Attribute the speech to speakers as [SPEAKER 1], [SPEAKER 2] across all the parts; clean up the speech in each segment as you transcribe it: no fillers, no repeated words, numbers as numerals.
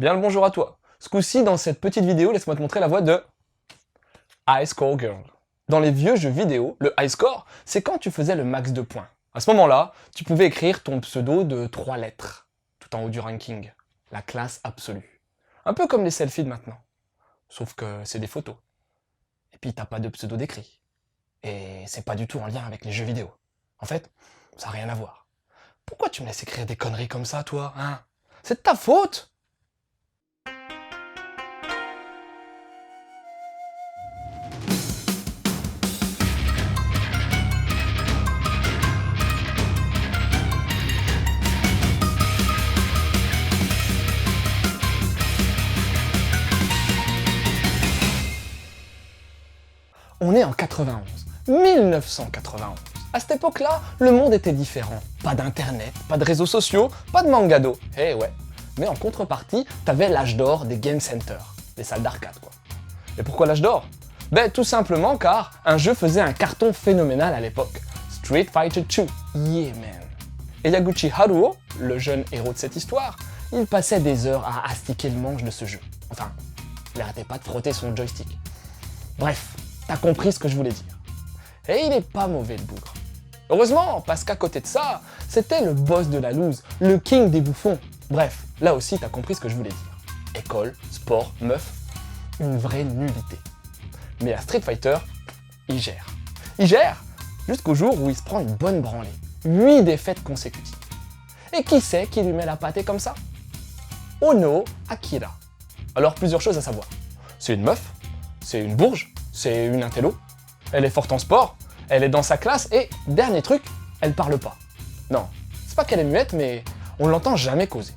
[SPEAKER 1] Bien le bonjour à toi. Ce coup-ci, dans cette petite vidéo, laisse-moi te montrer la voix de High Score Girl. Dans les vieux jeux vidéo, le high score, c'est quand tu faisais le max de points. À ce moment-là, tu pouvais écrire ton pseudo de 3 lettres, tout en haut du ranking. La classe absolue. Un peu comme les selfies de maintenant. Sauf que c'est des photos. Et puis t'as pas de pseudo décrit. Et c'est pas du tout en lien avec les jeux vidéo. En fait, ça n'a rien à voir. Pourquoi tu me laisses écrire des conneries comme ça, toi, hein? C'est de ta faute! On est en 91, 1991. À cette époque-là, le monde était différent. Pas d'internet, pas de réseaux sociaux, pas de mangado. Eh ouais. Mais en contrepartie, t'avais l'âge d'or des game centers, des salles d'arcade quoi. Et pourquoi l'âge d'or? Ben tout simplement car un jeu faisait un carton phénoménal à l'époque. Street Fighter 2, yeah man. Et Yaguchi Haruo, le jeune héros de cette histoire, il passait des heures à astiquer le manche de ce jeu. Enfin, il n'arrêtait pas de frotter son joystick. Bref, t'as compris ce que je voulais dire. Et il est pas mauvais le bougre. Heureusement, parce qu'à côté de ça, c'était le boss de la loose, le king des bouffons. Bref, là aussi t'as compris ce que je voulais dire. École, sport, meuf, une vraie nullité. Mais à Street Fighter, il gère. Il gère jusqu'au jour où il se prend une bonne branlée. 8 défaites consécutives. Et qui c'est qui lui met la pâtée comme ça? Ono Akira. Alors plusieurs choses à savoir. C'est une meuf, c'est une bourge, c'est une intello, elle est forte en sport, elle est dans sa classe et, dernier truc, elle parle pas. Non, c'est pas qu'elle est muette, mais on l'entend jamais causer.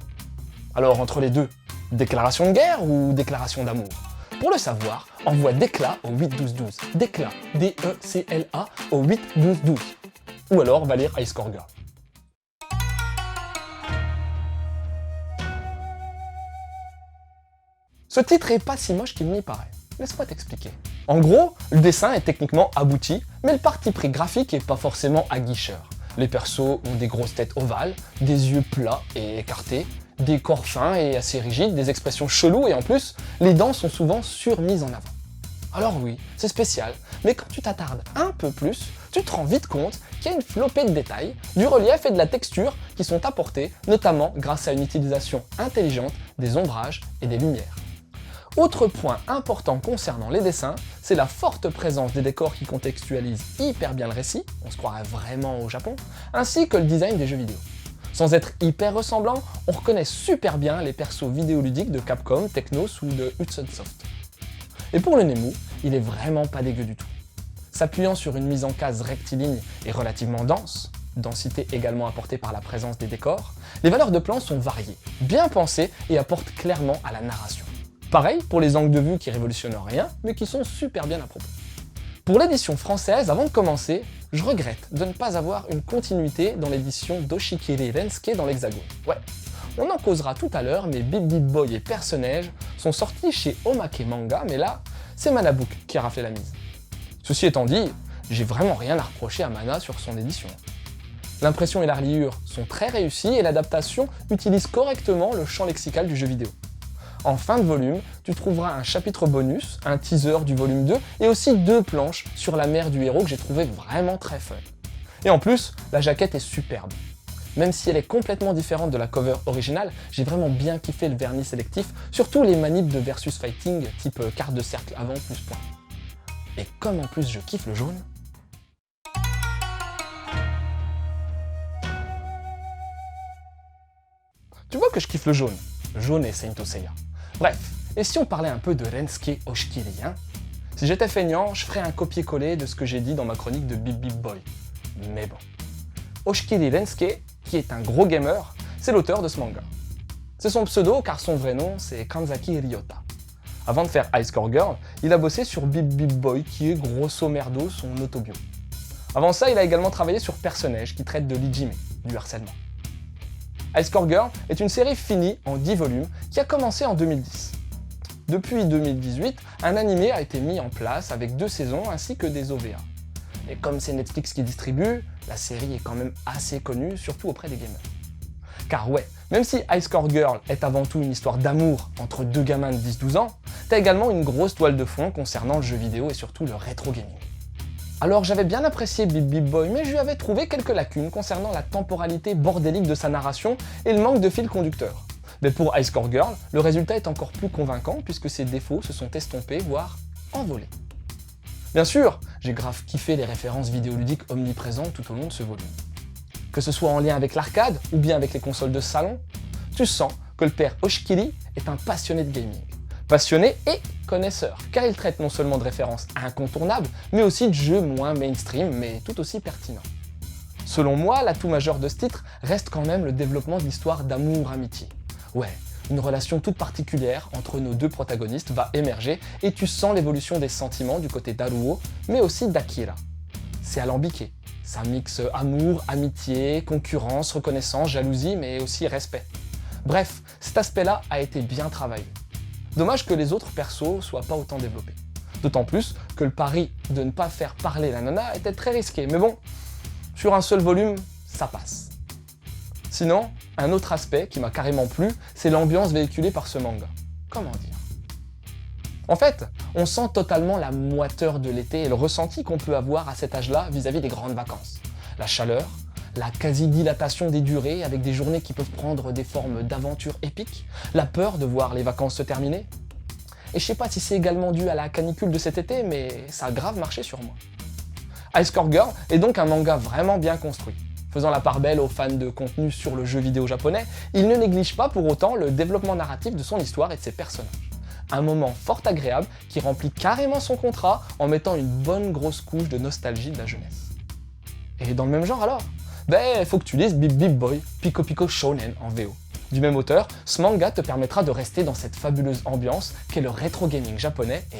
[SPEAKER 1] Alors entre les deux, déclaration de guerre ou déclaration d'amour? Pour le savoir, envoie déclat au 8-12-12. Déclat, D-E-C-L-A au 8-12-12. Ou alors va lire High Score Girl. Ce titre est pas si moche qu'il n'y paraît. Laisse-moi t'expliquer. En gros, le dessin est techniquement abouti, mais le parti pris graphique est pas forcément aguicheur. Les persos ont des grosses têtes ovales, des yeux plats et écartés, des corps fins et assez rigides, des expressions cheloues et en plus, les dents sont souvent surmises en avant. Alors oui, c'est spécial, mais quand tu t'attardes un peu plus, tu te rends vite compte qu'il y a une flopée de détails, du relief et de la texture qui sont apportés, notamment grâce à une utilisation intelligente des ombrages et des lumières. Autre point important concernant les dessins, c'est la forte présence des décors qui contextualisent hyper bien le récit, on se croirait vraiment au Japon, ainsi que le design des jeux vidéo. Sans être hyper ressemblant, on reconnaît super bien les persos vidéoludiques de Capcom, Technos ou de Hudson Soft. Et pour le Nemu, il est vraiment pas dégueu du tout. S'appuyant sur une mise en case rectiligne et relativement dense, densité également apportée par la présence des décors, les valeurs de plan sont variées, bien pensées et apportent clairement à la narration. Pareil pour les angles de vue qui révolutionnent rien, mais qui sont super bien à propos. Pour l'édition française, avant de commencer, je regrette de ne pas avoir une continuité dans l'édition d'Oshikiri Rensuke dans l'Hexagone. Ouais, on en causera tout à l'heure, mais Bip Bip Boy et Personnage sont sortis chez Omake Manga, mais là, c'est Manabook qui a raflé la mise. Ceci étant dit, j'ai vraiment rien à reprocher à Mana sur son édition. L'impression et la reliure sont très réussies et l'adaptation utilise correctement le champ lexical du jeu vidéo. En fin de volume, tu trouveras un chapitre bonus, un teaser du volume 2 et aussi 2 planches sur la mère du héros que j'ai trouvé vraiment très fun. Et en plus, la jaquette est superbe. Même si elle est complètement différente de la cover originale, j'ai vraiment bien kiffé le vernis sélectif, surtout les manips de versus fighting type carte de cercle avant plus point. Et comme en plus je kiffe le jaune... Tu vois que je kiffe le jaune. Jaune et Saint Seiya. Bref, et si on parlait un peu de Rensuke Oshikiri, hein? Si j'étais feignant, je ferais un copier-coller de ce que j'ai dit dans ma chronique de Bip Bip Boy. Mais bon. Oshikiri Rensuke, qui est un gros gamer, c'est l'auteur de ce manga. C'est son pseudo car son vrai nom c'est Kanzaki Ryota. Avant de faire High Score Girl, il a bossé sur Bip Bip Boy qui est grosso merdo son autobio. Avant ça, il a également travaillé sur Personnage qui traite de l'ijime, du harcèlement. High Score Girl est une série finie en 10 volumes qui a commencé en 2010. Depuis 2018, un animé a été mis en place avec 2 saisons ainsi que des OVA. Et comme c'est Netflix qui distribue, la série est quand même assez connue, surtout auprès des gamers. Car ouais, Même si High Score Girl est avant tout une histoire d'amour entre deux gamins de 10-12 ans, t'as également une grosse toile de fond concernant le jeu vidéo et surtout le rétro gaming. Alors j'avais bien apprécié Bip Bip Boy, mais je lui avais trouvé quelques lacunes concernant la temporalité bordélique de sa narration et le manque de fil conducteur. Mais pour High Score Girl, le résultat est encore plus convaincant puisque ses défauts se sont estompés, voire envolés. Bien sûr, j'ai grave kiffé les références vidéoludiques omniprésentes tout au long de ce volume. Que ce soit en lien avec l'arcade ou bien avec les consoles de salon, tu sens que le père Oshkili est un passionné de gaming. Passionné et connaisseur, car il traite non seulement de références incontournables, mais aussi de jeux moins mainstream, mais tout aussi pertinents. Selon moi, l'atout majeur de ce titre reste quand même le développement de l'histoire d'amour-amitié. Ouais, une relation toute particulière entre nos deux protagonistes va émerger et tu sens l'évolution des sentiments du côté d'Haruo, mais aussi d'Akira. C'est alambiqué, ça mixe amour, amitié, concurrence, reconnaissance, jalousie, mais aussi respect. Bref, cet aspect-là a été bien travaillé. Dommage que les autres persos soient pas autant développés. D'autant plus que le pari de ne pas faire parler la nana était très risqué, mais bon, sur un seul volume, ça passe. Sinon, un autre aspect qui m'a carrément plu, c'est l'ambiance véhiculée par ce manga. Comment dire ? En fait, on sent totalement la moiteur de l'été et le ressenti qu'on peut avoir à cet âge-là vis-à-vis des grandes vacances. La chaleur, la quasi-dilatation des durées avec des journées qui peuvent prendre des formes d'aventures épiques, la peur de voir les vacances se terminer. Et je sais pas si c'est également dû à la canicule de cet été, mais ça a grave marché sur moi. High Score Girl est donc un manga vraiment bien construit. Faisant la part belle aux fans de contenu sur le jeu vidéo japonais, il ne néglige pas pour autant le développement narratif de son histoire et de ses personnages. Un moment fort agréable qui remplit carrément son contrat en mettant une bonne grosse couche de nostalgie de la jeunesse. Et dans le même genre alors ? Faut que tu lises Bip Bip Boy, Pico Pico Shounen en VO. Du même auteur, ce manga te permettra de rester dans cette fabuleuse ambiance qu'est le rétro gaming japonais et,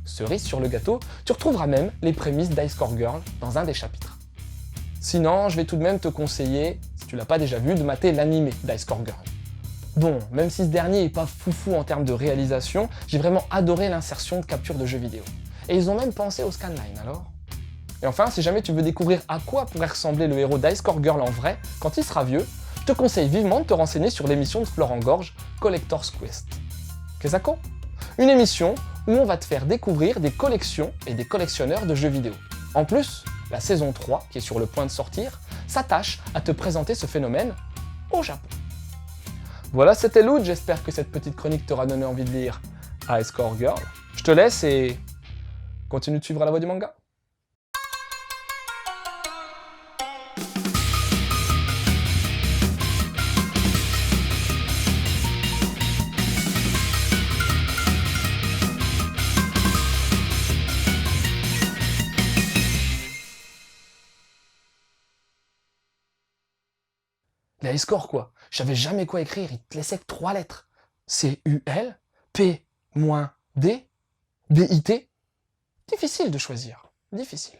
[SPEAKER 1] cerise sur le gâteau, tu retrouveras même les prémices d'High Score Girl dans un des chapitres. Sinon, je vais tout de même te conseiller, si tu l'as pas déjà vu, de mater l'anime d'High Score Girl. Bon, même si ce dernier est pas foufou en termes de réalisation, j'ai vraiment adoré l'insertion de capture de jeux vidéo. Et ils ont même pensé au scanline alors. Et enfin, si jamais tu veux découvrir à quoi pourrait ressembler le héros d'High Score Girl en vrai, quand il sera vieux, je te conseille vivement de te renseigner sur l'émission de Florent Gorge, Collector's Quest. Kezako ? Une émission où on va te faire découvrir des collections et des collectionneurs de jeux vidéo. En plus, la saison 3, qui est sur le point de sortir, s'attache à te présenter ce phénomène au Japon. Voilà, c'était Loot, j'espère que cette petite chronique t'aura donné envie de lire High Score Girl. Je te laisse et continue de suivre la voie du manga. Les high score quoi. Je savais jamais quoi écrire, il te laissait que 3 lettres. C-U-L, P-D, B-I-T. Difficile de choisir, difficile.